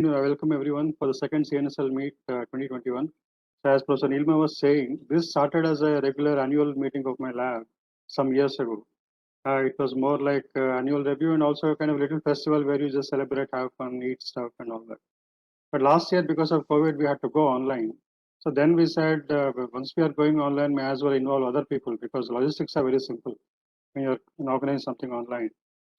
Welcome everyone for the second CNSL Meet 2021. So as Professor Nilma was saying, this started as a regular annual meeting of my lab some years ago. It was more like annual review and also a kind of little festival where you just celebrate, have fun, eat stuff and all that. But last year, because of COVID, we had to go online. So then we said, once we are going online, may as well involve other people because logistics are very simple when you're organizing something online.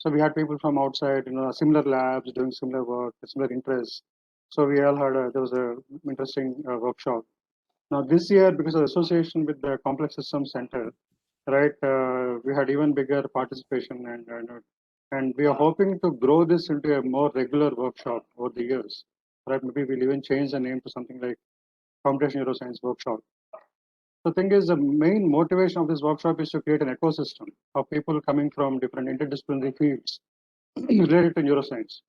So we had people from outside, similar labs doing similar work, similar interests. So we all had there was a interesting workshop. Now this year, because of association with the Complex Systems Center, right, we had even bigger participation and we are hoping to grow this into a more regular workshop over the years. Right, maybe we'll even change the name to something like Computational Neuroscience Workshop. The thing is, the main motivation of this workshop is to create an ecosystem of people coming from different interdisciplinary fields related to neuroscience.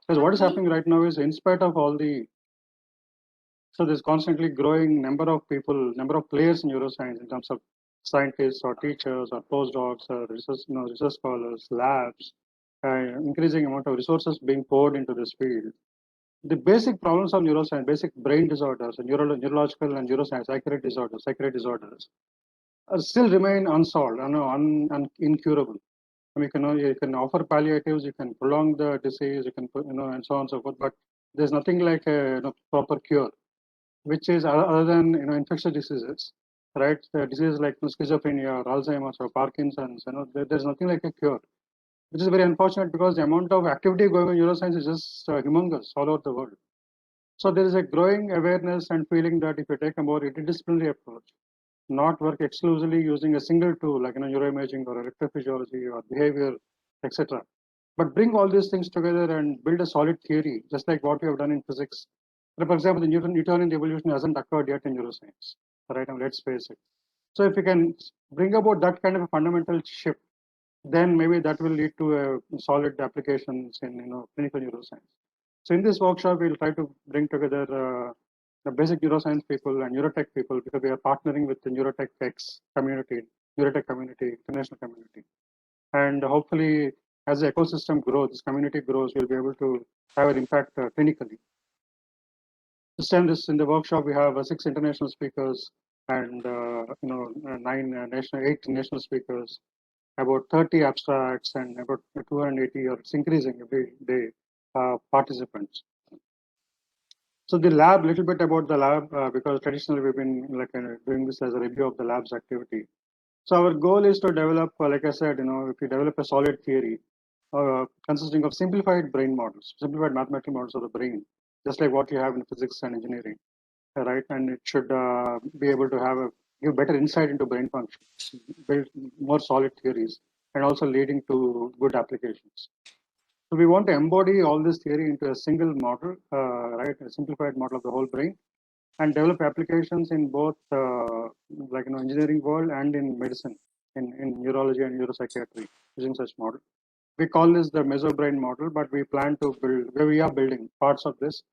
Because what is happening right now is, in spite of all the, so there's constantly growing number of people, number of players in neuroscience in terms of scientists or teachers or postdocs or research scholars, labs, increasing amount of resources being poured into this field. The basic problems of neuroscience, basic brain disorders, neurological and neuroscience, psychiatric disorders, still remain unsolved, incurable. I mean, you can offer palliatives, you can prolong the disease, you can, and so on and so forth. But there's nothing like a proper cure, which is other than infectious diseases, right? Diseases like schizophrenia, or Alzheimer's, or Parkinson's. There's nothing like a cure, which is very unfortunate because the amount of activity going on in neuroscience is just humongous all over the world. So there is a growing awareness and feeling that if you take a more interdisciplinary approach, not work exclusively using a single tool like neuroimaging or electrophysiology or behavior, etc., but bring all these things together and build a solid theory, just like what we have done in physics. For example, the Newtonian evolution hasn't occurred yet in neuroscience, right? Now, let's face it. So if you can bring about that kind of a fundamental shift, then maybe that will lead to a solid applications in clinical neuroscience. So in this workshop, we'll try to bring together the basic neuroscience people and neurotech people because we are partnering with the neurotech community, international community. And hopefully, as the ecosystem grows, this community grows, we'll be able to have an impact clinically. This time, in the workshop, we have 6 international speakers and 8 national speakers, about 30 abstracts, and about 280, or it's increasing every day, participants. So the lab, little bit about the lab, because traditionally we've been doing this as a review of the lab's activity. So our goal is to develop, like I said, if you develop a solid theory consisting of simplified brain models, simplified mathematical models of the brain, just like what you have in physics and engineering, right? And it should be able to give better insight into brain function, build more solid theories, and also leading to good applications. So we want to embody all this theory into a single model, right? A simplified model of the whole brain, and develop applications in both, engineering world and in medicine, in neurology and neuropsychiatry, using such model. We call this the mesobrain model, but we plan to build, where we are building parts of this,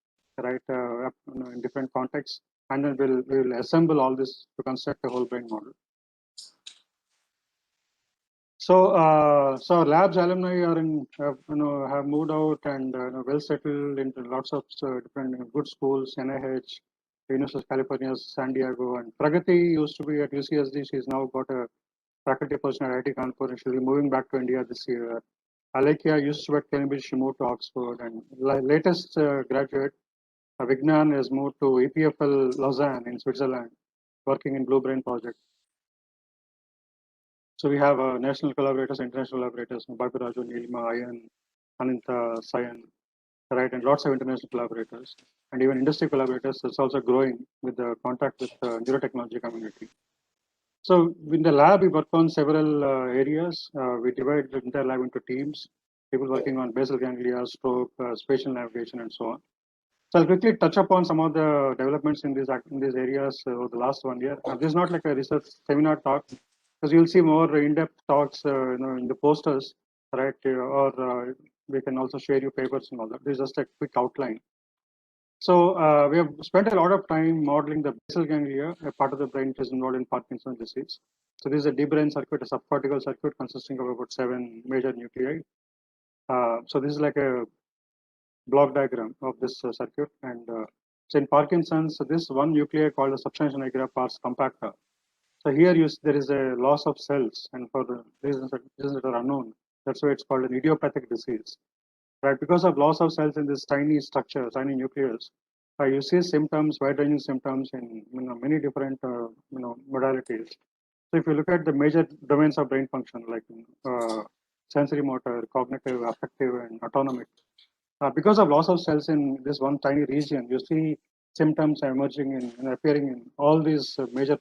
right, in different contexts, and then we'll assemble all this to construct a whole brain model. So, so labs alumni are have moved out and well settled into lots of different good schools, NIH, University of California, San Diego, and Pragati used to be at UCSD. She's now got a faculty position at IIT Kanpur, and she'll be moving back to India this year. Alekia used to be at Cambridge, she moved to Oxford, and latest graduate, Vignan, has moved to EPFL Lausanne in Switzerland, working in Blue Brain project. So we have national collaborators, international collaborators, Bakuraju, Nilma, Ayan, Ananta, Sayan, right, and lots of international collaborators, and even industry collaborators. It's also growing with the contact with the neurotechnology community. So in the lab, we work on several areas. We divide the entire lab into teams, people working on basal ganglia, stroke, spatial navigation, and so on. So I'll quickly touch upon some of the developments in these areas over the last 1 year. This is not like a research seminar talk, because you'll see more in-depth talks, in the posters, right? Or we can also share you papers and all that. This is just a quick outline. So we have spent a lot of time modeling the basal ganglia, a part of the brain which is involved in Parkinson's disease. So this is a deep brain circuit, a subcortical circuit consisting of about 7 major nuclei. So this is like a block diagram of this circuit. And so in Parkinson's, this one nuclei called a substantia nigra pars compacta. So here there is a loss of cells, and for the reasons that are unknown, that's why it's called an idiopathic disease. Right, because of loss of cells in this tiny structure, tiny nucleus, you see symptoms, wide-ranging symptoms in many different modalities. So if you look at the major domains of brain function, like sensory motor, cognitive, affective, and autonomic, because of loss of cells in this one tiny region, you see symptoms emerging and appearing in all these major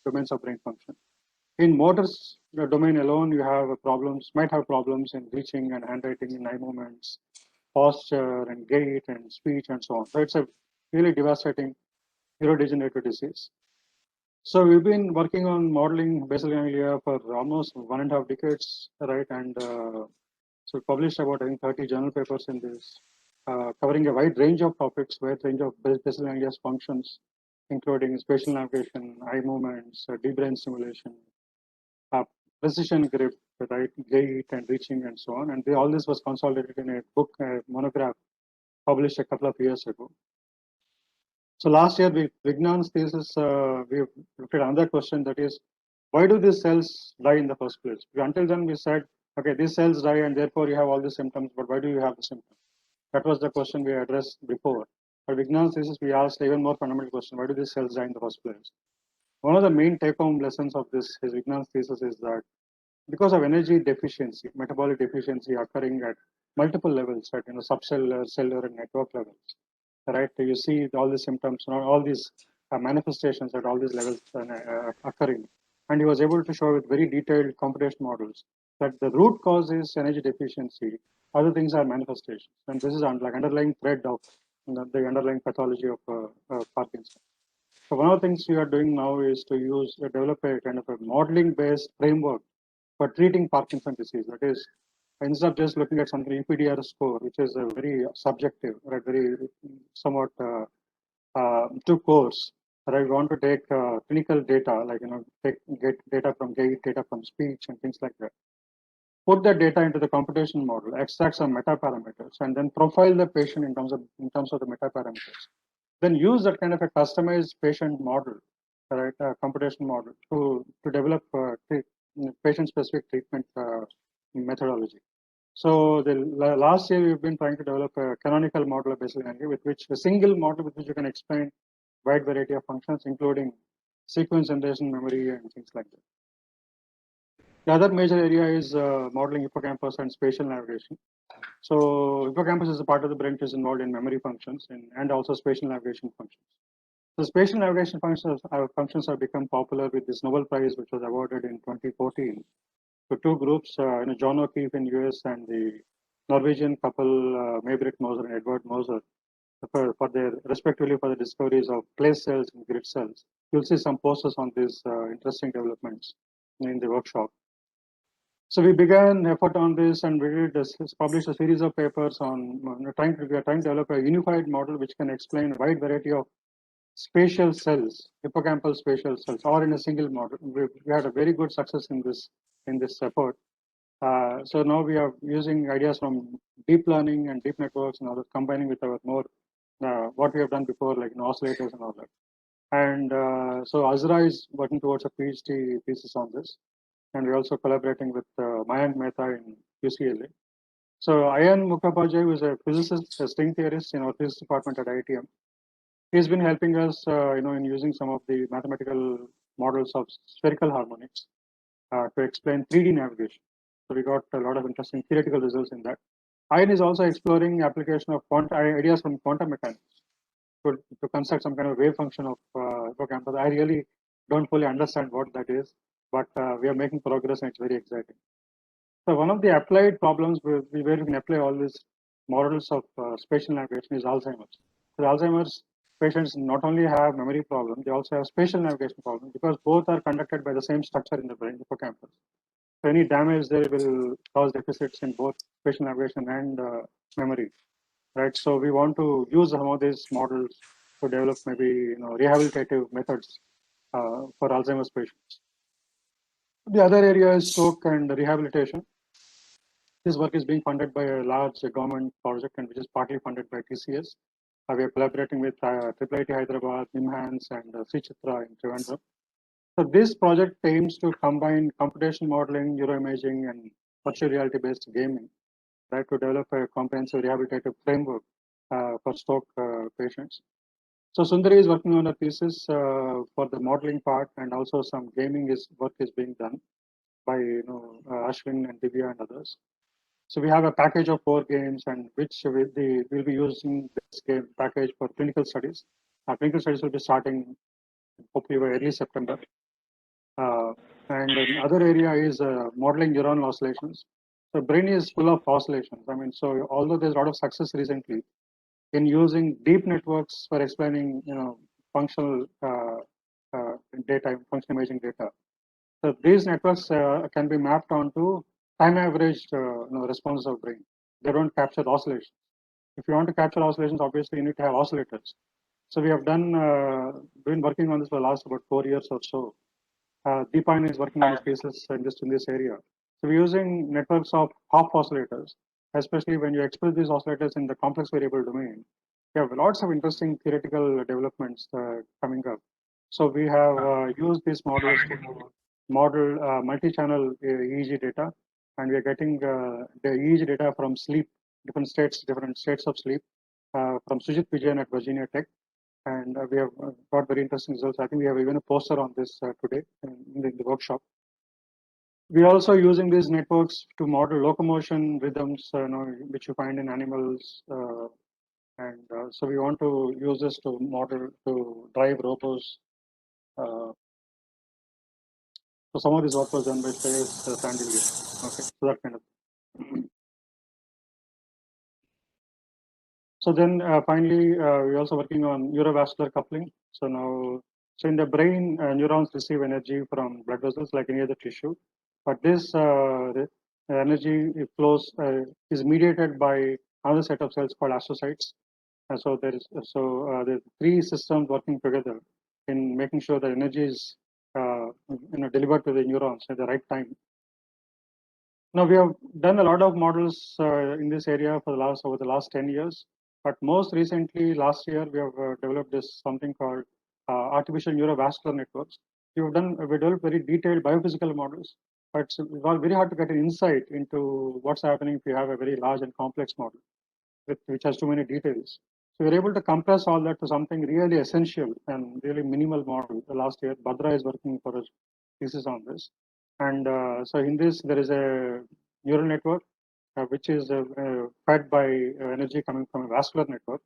domains of brain function. In motors domain alone, you have might have problems in reaching and handwriting and eye movements, posture and gait and speech and so on. So it's a really devastating neurodegenerative disease. So we've been working on modeling basal ganglia for almost 1.5 decades, right? And so we published about, I think, 30 journal papers in this, covering a wide range of topics, wide range of basal ganglia's functions, including spatial navigation, eye movements, deep brain stimulation, precision grip, right, gait and reaching and so on. And all this was consolidated in a book, a monograph, published a couple of years ago. So last year, Vignan's thesis, we looked at another question, that is, why do these cells die in the first place? Until then, we said, okay, these cells die and therefore you have all these symptoms, but why do you have the symptoms? That was the question we addressed before. But Vignan's thesis, we asked even more fundamental question, why do these cells die in the first place? One of the main take-home lessons of his Vignan's thesis is that because of energy deficiency, metabolic deficiency occurring at multiple levels, right, subcellular, cellular, and network levels, right? You see all these symptoms, all these manifestations at all these levels occurring. And he was able to show with very detailed computation models that the root cause is energy deficiency. Other things are manifestations. And this is like underlying thread of the underlying pathology of Parkinson. So one of the things we are doing now is to develop a kind of a modeling-based framework for treating Parkinson disease. That is, instead of just looking at something EPDR score, which is a very subjective, right, very somewhat too coarse. Right, we want to take clinical data, like get data from gait, data from speech, and things like that. Put that data into the computation model, extract some meta-parameters, and then profile the patient in terms of the meta-parameters. Then use that kind of a customized patient model, right, computation model to develop patient-specific treatment methodology. So the last year we've been trying to develop a canonical model of basal ganglia, with which a single model with which you can explain wide variety of functions, including sequence generation, memory, and things like that. The other major area is modeling hippocampus and spatial navigation. So hippocampus is a part of the brain which is involved in memory functions and also spatial navigation functions. So spatial navigation functions have become popular with this Nobel Prize, which was awarded in 2014 to two groups, John O'Keefe in US and the Norwegian couple May-Britt Moser and Edward Moser, for their respectively for the discoveries of place cells and grid cells. You'll see some posters on these interesting developments in the workshop. So we began effort on this, and we published a series of papers on trying to develop a unified model which can explain a wide variety of spatial cells, hippocampal spatial cells, or in a single model. We had a very good success in this effort. So now we are using ideas from deep learning and deep networks and others, combining with our more what we have done before, like oscillators and all that. And so Azra is working towards a PhD thesis on this. And we're also collaborating with Mayank Mehta in UCLA. So Ayan Mukherjee, who is a physicist, a string theorist in our physics department at IITM, he's been helping us, in using some of the mathematical models of spherical harmonics to explain 3D navigation. So we got a lot of interesting theoretical results in that. Ayan is also exploring application of ideas from quantum mechanics to construct some kind of wave function of hippocampus. I really don't fully understand what that is, but we are making progress and it's very exciting. So one of the applied problems where we can apply all these models of spatial navigation is Alzheimer's. So Alzheimer's patients not only have memory problems, they also have spatial navigation problems because both are conducted by the same structure in the brain, hippocampus. So any damage there will cause deficits in both spatial navigation and memory, right? So we want to use some of these models to develop maybe rehabilitative methods for Alzheimer's patients. The other area is stroke and rehabilitation. This work is being funded by a large government project and which is partly funded by TCS. We are collaborating with IIT Hyderabad, NIMHANS, and Sri Chitra in Trivandrum. So this project aims to combine computational modeling, neuroimaging, and virtual reality-based gaming, right, to develop a comprehensive rehabilitative framework for stroke patients. So Sundari is working on a thesis for the modeling part, and also some gaming work is being done by Ashwin and Divya and others. So we have a package of 4 games, and which we'll be using this game package for clinical studies. Clinical studies will be starting hopefully by early September. And another area is modeling neuronal oscillations. The brain is full of oscillations. I mean, so although there's a lot of success recently in using deep networks for explaining, functional data, functional imaging data. So these networks can be mapped onto time averaged responses of brain. They don't capture oscillations. If you want to capture oscillations, obviously you need to have oscillators. So we have been working on this for the last about 4 years or so. Deepine is working on his cases in this area. So we're using networks of half oscillators, especially when you express these oscillators in the complex variable domain. We have lots of interesting theoretical developments coming up. So we have used these models to model multi-channel EEG data, and we are getting the EEG data from sleep, different states of sleep, from Sujit Vijayan at Virginia Tech. And we have got very interesting results. I think we have even a poster on this today in the workshop. We are also using these networks to model locomotion rhythms, which you find in animals. So we want to use this to model, to drive robots. So some of this work was done by Shreyas Sandilya. Okay, so that kind of. So then finally, we're also working on neurovascular coupling. So now, so in the brain, neurons receive energy from blood vessels like any other tissue, but this energy flows is mediated by another set of cells called astrocytes. And so there is the 3 systems working together in making sure that energy is delivered to the neurons at the right time. Now we have done a lot of models in this area for over the last 10 years. But most recently, last year, we have developed something called artificial neurovascular networks. We developed very detailed biophysical models, but it's very hard to get an insight into what's happening if you have a very large and complex model, which has too many details. So we're able to compress all that to something really essential and really minimal model. The last year, Bhadra is working for a thesis on this. And so in this, there is a neural network which is fed by energy coming from a vascular network.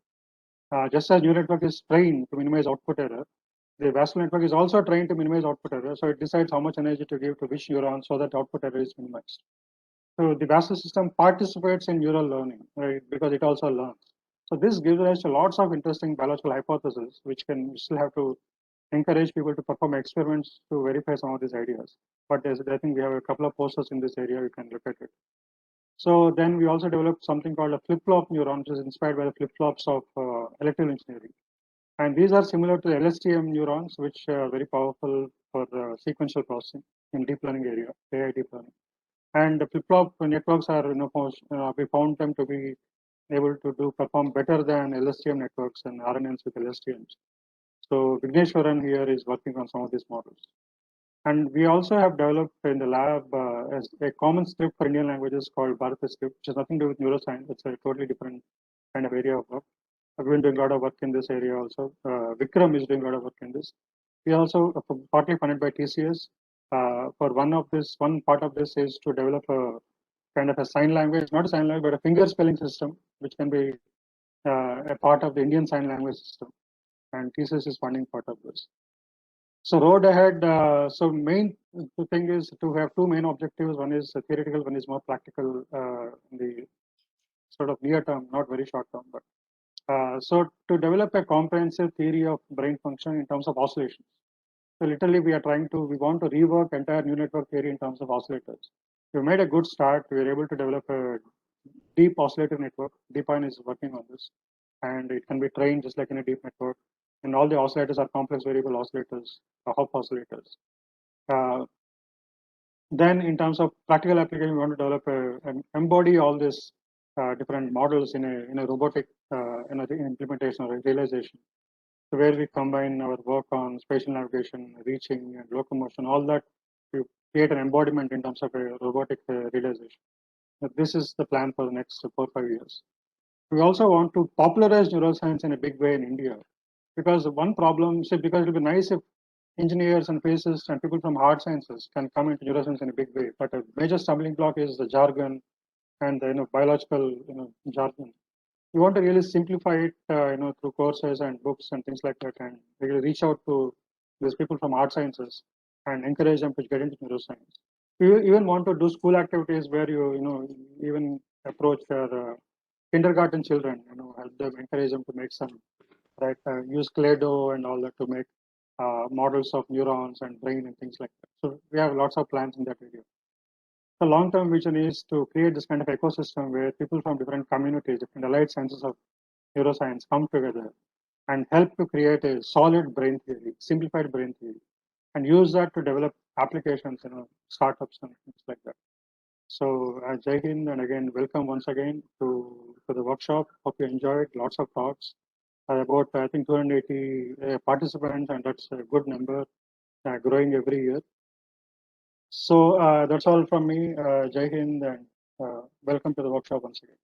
Just as neural network is trained to minimize output error, the vascular network is also trained to minimize output error. So it decides how much energy to give to which neuron so that output error is minimized. So the vascular system participates in neural learning, right, because it also learns. So this gives rise to lots of interesting biological hypotheses, which can still have to encourage people to perform experiments to verify some of these ideas. But I think we have a couple of posters in this area, you can look at it. So then we also developed something called a flip-flop neuron, which is inspired by the flip-flops of electrical engineering. And these are similar to LSTM neurons, which are very powerful for sequential processing in deep learning area, AI deep learning. And the flip-flop networks are, we found them to be able to perform better than LSTM networks and RNNs with LSTMs. So Vigneshwaran here is working on some of these models. And we also have developed in the lab as a common script for Indian languages called Bharati script, which has nothing to do with neuroscience. It's a totally different kind of area of work. I've been doing a lot of work in this area also. Vikram is doing a lot of work in this. We also partly funded by TCS. For one part of this is to develop a kind of a sign language, not a sign language, but a finger spelling system, which can be a part of the Indian sign language system. And TCS is funding part of this. So road ahead, so main thing is to have 2 main objectives. One is theoretical, one is more practical in the sort of near term, not very short term. But so to develop a comprehensive theory of brain function in terms of oscillations. So literally we want to rework entire neural network theory in terms of oscillators. We made a good start. We were able to develop a deep oscillator network. Deepine is working on this. And it can be trained just like in a deep network. And all the oscillators are complex variable oscillators, Hopf oscillators. Then in terms of practical application, we want to develop and embody all these different models in a robotic implementation or realization. So where we combine our work on spatial navigation, reaching, and locomotion, all that to create an embodiment in terms of a robotic realization. This is the plan for the next 4 or 5 years. We also want to popularize neuroscience in a big way in India, because one problem, because it would be nice if engineers and physicists and people from hard sciences can come into neuroscience in a big way. But a major stumbling block is the jargon and the biological jargon. We want to really simplify it, through courses and books and things like that, and really reach out to these people from hard sciences and encourage them to get into neuroscience. We even want to do school activities where you even approach their kindergarten children, help them, encourage them to make some, right, use Clay-Doh and all that to make models of neurons and brain and things like that. So we have lots of plans in that area. The long-term vision is to create this kind of ecosystem where people from different communities, different allied sciences of neuroscience come together and help to create a solid brain theory, simplified brain theory, and use that to develop applications, startups and things like that. So Jai Hind, and again, welcome once again to the workshop. Hope you enjoyed. Lots of talks. About, I think, 280 participants, and that's a good number, growing every year. So that's all from me. Jai Hind, and welcome to the workshop once again.